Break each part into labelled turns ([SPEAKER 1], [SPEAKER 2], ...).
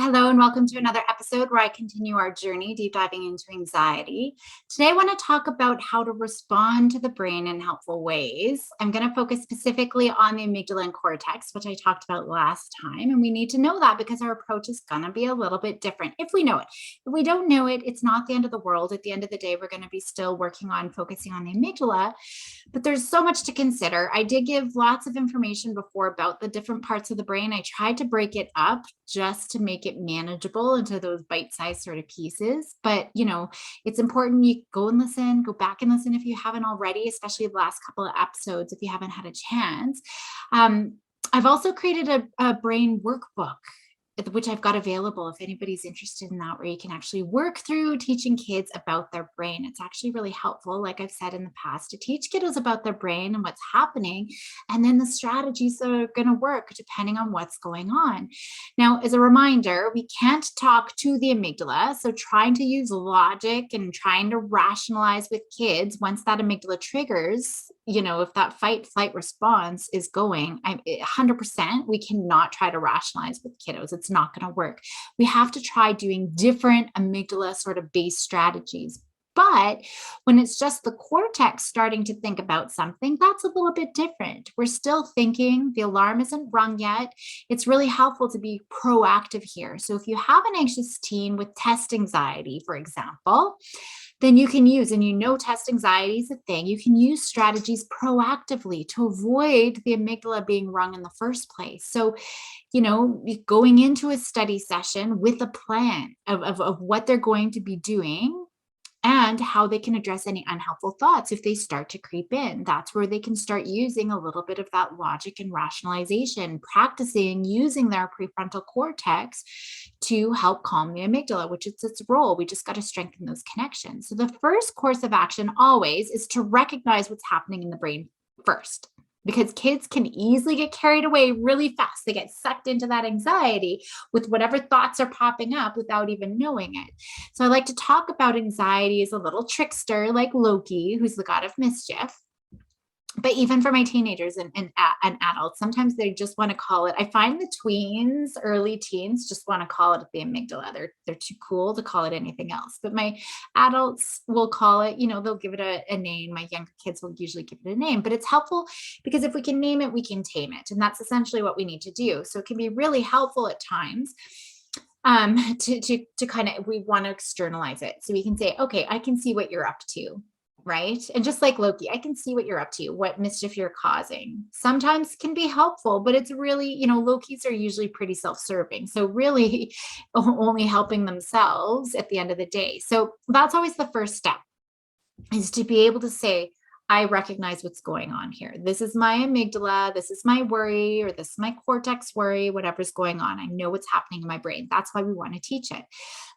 [SPEAKER 1] Hello, and welcome to another episode where I continue our journey deep diving into anxiety. Today, I want to talk about how to respond to the brain in helpful ways. I'm going to focus specifically on the amygdala and cortex, which I talked about last time. And we need to know that because our approach is going to be a little bit different if we know it. If we don't know it, it's not the end of the world. At the end of the day, we're going to be still working on focusing on the amygdala. But there's so much to consider. I did give lots of information before about the different parts of the brain. I tried to break it up just to make it manageable into those bite-sized sort of pieces. But, it's important you go and listen, go back and listen if you haven't already, especially the last couple of episodes, if you haven't had a chance. I've also created a brain workbook, which I've got available if anybody's interested in that, where you can actually work through teaching kids about their brain. It's actually really helpful, like I've said in the past, to teach kiddos about their brain and what's happening, and then the strategies that are going to work depending on what's going on. Now, as a reminder, we can't talk to the amygdala, so trying to use logic and trying to rationalize with kids, once that amygdala triggers, if that fight flight response is going, 100%, we cannot try to rationalize with kiddos. It's not going to work. We have to try doing different amygdala sort of base strategies. But when it's just the cortex starting to think about something, that's a little bit different. We're still thinking, the alarm isn't rung yet. It's really helpful to be proactive here. So if you have an anxious teen with test anxiety, for example, then you can use, and test anxiety is a thing, you can use strategies proactively to avoid the amygdala being rung in the first place. So, going into a study session with a plan of what they're going to be doing and how they can address any unhelpful thoughts if they start to creep in. That's where they can start using a little bit of that logic and rationalization, practicing using their prefrontal cortex to help calm the amygdala, which is its role. We just got to strengthen those connections. So the first course of action always is to recognize what's happening in the brain first, because kids can easily get carried away really fast. They get sucked into that anxiety with whatever thoughts are popping up without even knowing it. So I like to talk about anxiety as a little trickster like Loki, who's the god of mischief. But even for my teenagers and adults, sometimes they just want to call it, I find the tweens, early teens, just want to call it the amygdala. They're too cool to call it anything else. But my adults will call it, they'll give it a name. My younger kids will usually give it a name. But it's helpful because if we can name it, we can tame it. And that's essentially what we need to do. So it can be really helpful at times to kind of, we want to externalize it. So we can say, okay, I can see what you're up to. Right. And just like Loki, I can see what you're up to, what mischief you're causing. Sometimes can be helpful, but it's really, Lokis are usually pretty self-serving. So really only helping themselves at the end of the day. So that's always the first step, is to be able to say, I recognize what's going on here. This is my amygdala. This is my worry, or this is my cortex worry, whatever's going on. I know what's happening in my brain. That's why we want to teach it.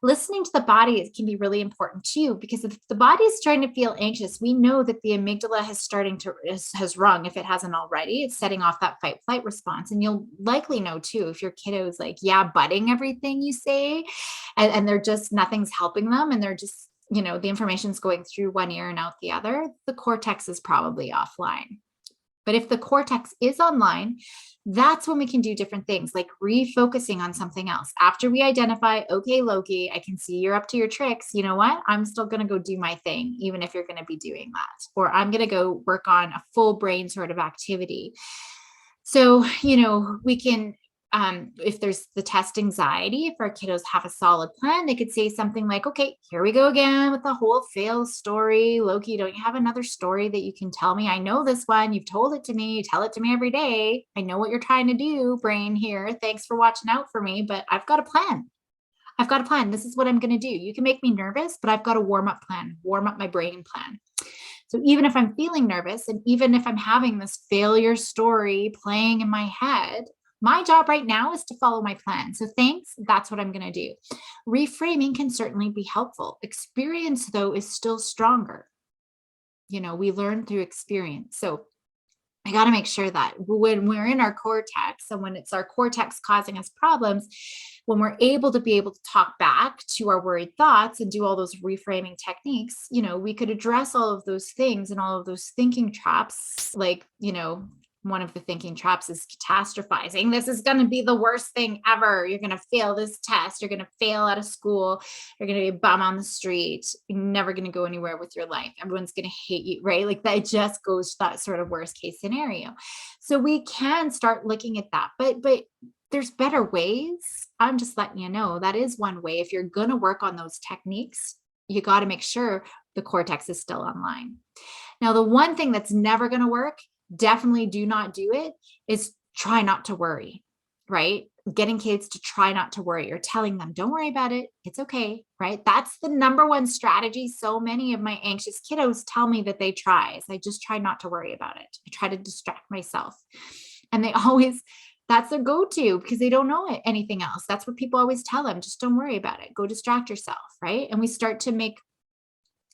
[SPEAKER 1] Listening to the body can be really important too, because if the body is starting to feel anxious, we know that the amygdala has rung. If it hasn't already, it's setting off that fight flight response. And you'll likely know too, if your kiddo is like, yeah, butting everything you say, and they're just, nothing's helping them, and they're just, the information's going through one ear and out the other, the cortex is probably offline. But if the cortex is online, that's when we can do different things, like refocusing on something else. After we identify, okay, Loki, I can see you're up to your tricks. You know what? I'm still going to go do my thing, even if you're going to be doing that. Or I'm going to go work on a full brain sort of activity. So, we can, if there's the test anxiety, if our kiddos have a solid plan, they could say something like, okay, here we go again with the whole fail story. Loki, don't you have another story that you can tell me? I know this one. You've told it to me. You tell it to me every day. I know what you're trying to do, brain here. Thanks for watching out for me, but I've got a plan. I've got a plan. This is what I'm going to do. You can make me nervous, but I've got a warm up plan, warm up my brain plan. So even if I'm feeling nervous, and even if I'm having this failure story playing in my head, my job right now is to follow my plan. So thanks, that's what I'm going to do. Reframing can certainly be helpful. Experience, though, is still stronger. We learn through experience. So I got to make sure that when we're in our cortex, and when it's our cortex causing us problems, when we're able to talk back to our worried thoughts and do all those reframing techniques, we could address all of those things and all of those thinking traps, like, one of the thinking traps is catastrophizing. This is going to be the worst thing ever. You're going to fail this test. You're going to fail out of school. You're going to be a bum on the street. You're never going to go anywhere with your life. Everyone's going to hate you, right? Like that just goes to that sort of worst case scenario. So we can start looking at that, but there's better ways. I'm just letting you know that is one way. If you're going to work on those techniques, you got to make sure the cortex is still online. Now, the one thing that's never going to work, definitely do not do it, is try not to worry, right? Getting kids to try not to worry or telling them, don't worry about it. It's okay, right? That's the number one strategy. So many of my anxious kiddos tell me that they try. Is I just try not to worry about it. I try to distract myself. And they always, that's their go-to because they don't know anything else. That's what people always tell them. Just don't worry about it. Go distract yourself, right? And we start to make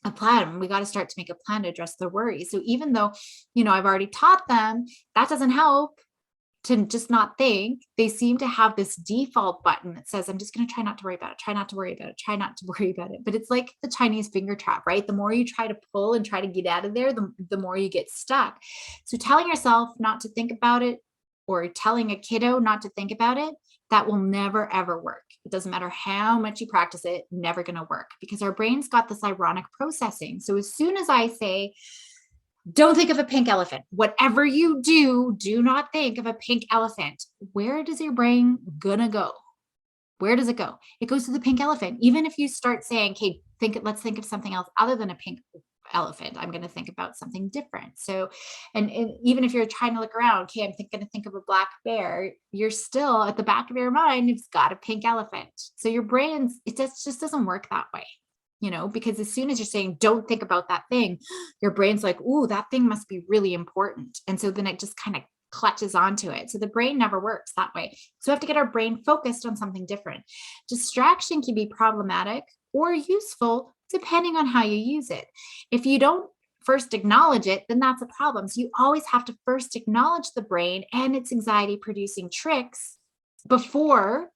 [SPEAKER 1] a plan. We got to start to make a plan to address their worries. So even though, I've already taught them, that doesn't help to just not think. They seem to have this default button that says, I'm just going to try not to worry about it. Try not to worry about it. Try not to worry about it. But it's like the Chinese finger trap, right? The more you try to pull and try to get out of there, the more you get stuck. So telling yourself not to think about it or telling a kiddo not to think about it, that will never, ever work. It doesn't matter how much you practice it, never going to work because our brain's got this ironic processing. So as soon as I say, don't think of a pink elephant, whatever you do, do not think of a pink elephant. Where does your brain gonna go? Where does it go? It goes to the pink elephant. Even if you start saying, okay, let's think of something else other than a pink elephant. I'm going to think about something different. So, and even if you're trying to look around, okay, I'm going to think of a black bear, you're still at the back of your mind, it's got a pink elephant. So your brain, just doesn't work that way, because as soon as you're saying, don't think about that thing, your brain's like, ooh, that thing must be really important. And so then it just kind of clutches onto it. So the brain never works that way. So we have to get our brain focused on something different. Distraction can be problematic or useful depending on how you use it. If you don't first acknowledge it, then that's a problem. So you always have to first acknowledge the brain and its anxiety producing tricks before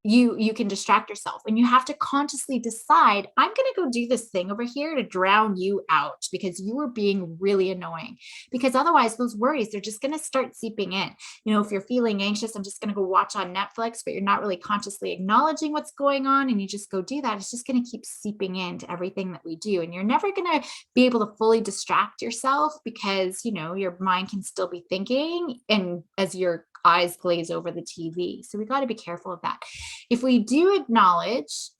[SPEAKER 1] you can distract yourself, and you have to consciously decide, I'm going to go do this thing over here to drown you out because you are being really annoying. Because otherwise those worries, they're just going to start seeping in. If you're feeling anxious, I'm just going to go watch on Netflix, but you're not really consciously acknowledging what's going on and you just go do that. It's just going to keep seeping into everything that we do. And you're never going to be able to fully distract yourself because, your mind can still be thinking and as your eyes glaze over the TV. So we got to be careful of that. If we do acknowledge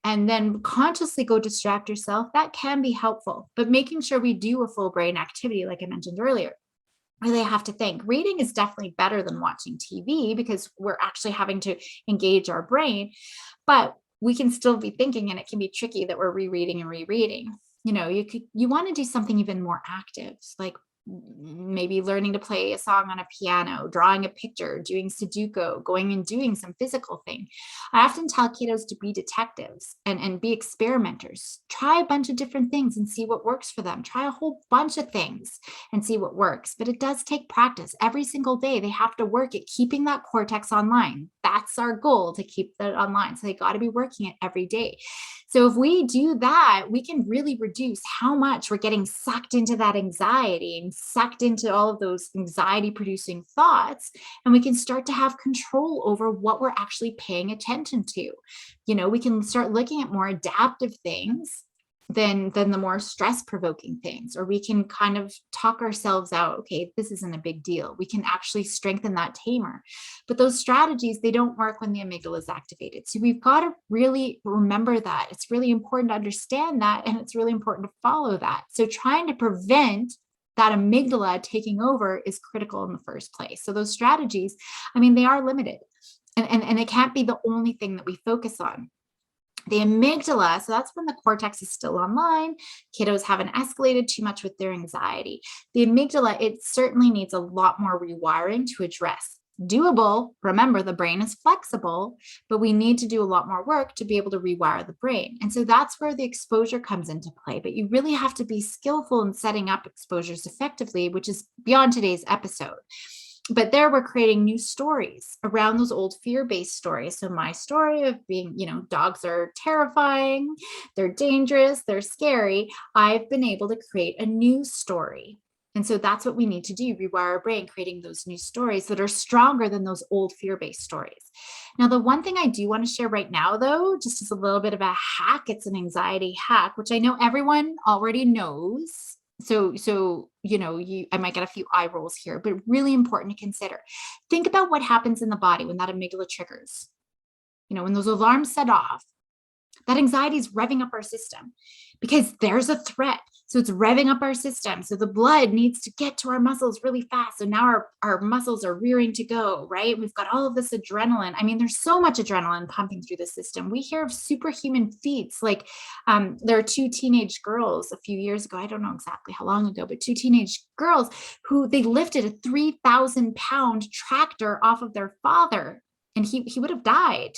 [SPEAKER 1] and then consciously go distract yourself, that can be helpful. But making sure we do a full brain activity, like I mentioned earlier, really have to think. Reading is definitely better than watching TV because we're actually having to engage our brain, but we can still be thinking, and it can be tricky that we're rereading and rereading. You want to do something even more active, like maybe learning to play a song on a piano, drawing a picture, doing Sudoku, going and doing some physical thing. I often tell kiddos to be detectives and be experimenters. Try a bunch of different things and see what works for them. Try a whole bunch of things and see what works. But it does take practice. Every single day, they have to work at keeping that cortex online. That's our goal, to keep that online. So they got to be working it every day. So if we do that, we can really reduce how much we're getting sucked into that anxiety and sucked into all of those anxiety producing thoughts. And we can start to have control over what we're actually paying attention to. We can start looking at more adaptive things than the more stress provoking things, or we can kind of talk ourselves out. Okay, this isn't a big deal. We can actually strengthen that tamer. But those strategies, they don't work when the amygdala is activated. So we've got to really remember that. It's really important to understand that, and it's really important to follow that. So trying to prevent that amygdala taking over is critical in the first place. So those strategies, they are limited, and they can't be the only thing that we focus on. The amygdala, so that's when the cortex is still online. Kiddos haven't escalated too much with their anxiety. The amygdala, it certainly needs a lot more rewiring to address. Doable, remember, the brain is flexible, but we need to do a lot more work to be able to rewire the brain. And so that's where the exposure comes into play. But you really have to be skillful in setting up exposures effectively, which is beyond today's episode. But there we're creating new stories around those old fear-based stories. So my story of being, dogs are terrifying, they're dangerous, they're scary. I've been able to create a new story And so that's what we need to do, rewire our brain, creating those new stories that are stronger than those old fear-based stories. Now, the one thing I do want to share right now, though, just as a little bit of a hack, it's an anxiety hack, which I know everyone already knows. So I might get a few eye rolls here, but really important to consider. Think about what happens in the body when that amygdala triggers. When those alarms set off, that anxiety is revving up our system because there's a threat. So it's revving up our system. So the blood needs to get to our muscles really fast. So now our muscles are rearing to go, right? We've got all of this adrenaline. I mean, there's so much adrenaline pumping through the system. We hear of superhuman feats. Like there are two teenage girls a few years ago. I don't know exactly how long ago, but two teenage girls who they lifted a 3,000-pound tractor off of their father. And he would have died,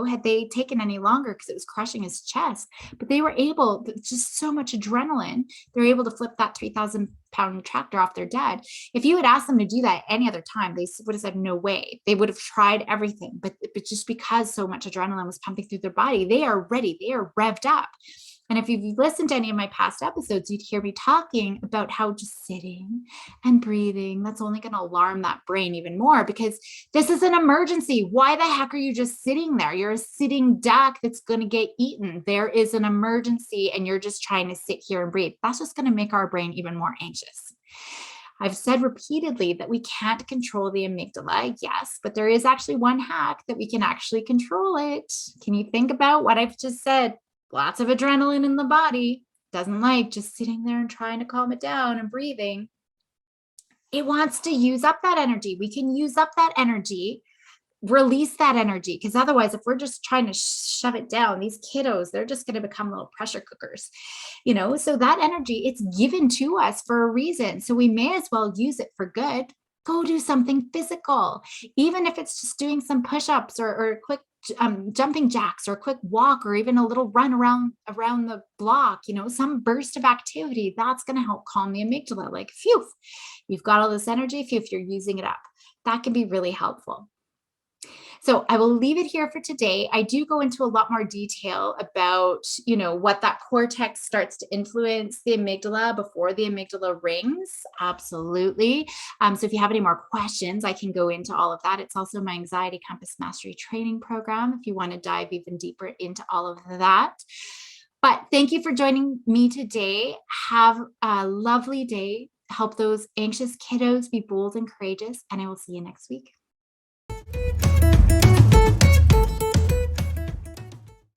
[SPEAKER 1] had they taken any longer because it was crushing his chest. But they were able, just so much adrenaline, they were able to flip that 3,000-pound tractor off their dad. If you had asked them to do that any other time, they would have said, no way. They would have tried everything. But just because so much adrenaline was pumping through their body, they are ready. They are revved up. And if you've listened to any of my past episodes, you'd hear me talking about how just sitting and breathing, that's only going to alarm that brain even more because this is an emergency. Why the heck are you just sitting there? You're a sitting duck that's going to get eaten. There is an emergency and you're just trying to sit here and breathe. That's just going to make our brain even more anxious. I've said repeatedly that we can't control the amygdala, yes, but there is actually one hack that we can actually control it. Can you think about what I've just said? Lots of adrenaline in the body, doesn't like just sitting there and trying to calm it down and breathing. It wants to use up that energy. We can use up that energy, release that energy, because otherwise, if we're just trying to shove it down, these kiddos, they're just going to become little pressure cookers, So that energy, it's given to us for a reason. So we may as well use it for good. Go do something physical, even if it's just doing some push-ups or quick jumping jacks or a quick walk or even a little run around the block, some burst of activity that's going to help calm the amygdala. Like, phew, you've got all this energy. Phew, if you're using it up, that can be really helpful. So I will leave it here for today. I do go into a lot more detail about, what that cortex starts to influence the amygdala before the amygdala rings. Absolutely. So if you have any more questions, I can go into all of that. It's also my Anxiety Compass Mastery training program if you want to dive even deeper into all of that. But thank you for joining me today. Have a lovely day. Help those anxious kiddos be bold and courageous, and I will see you next week.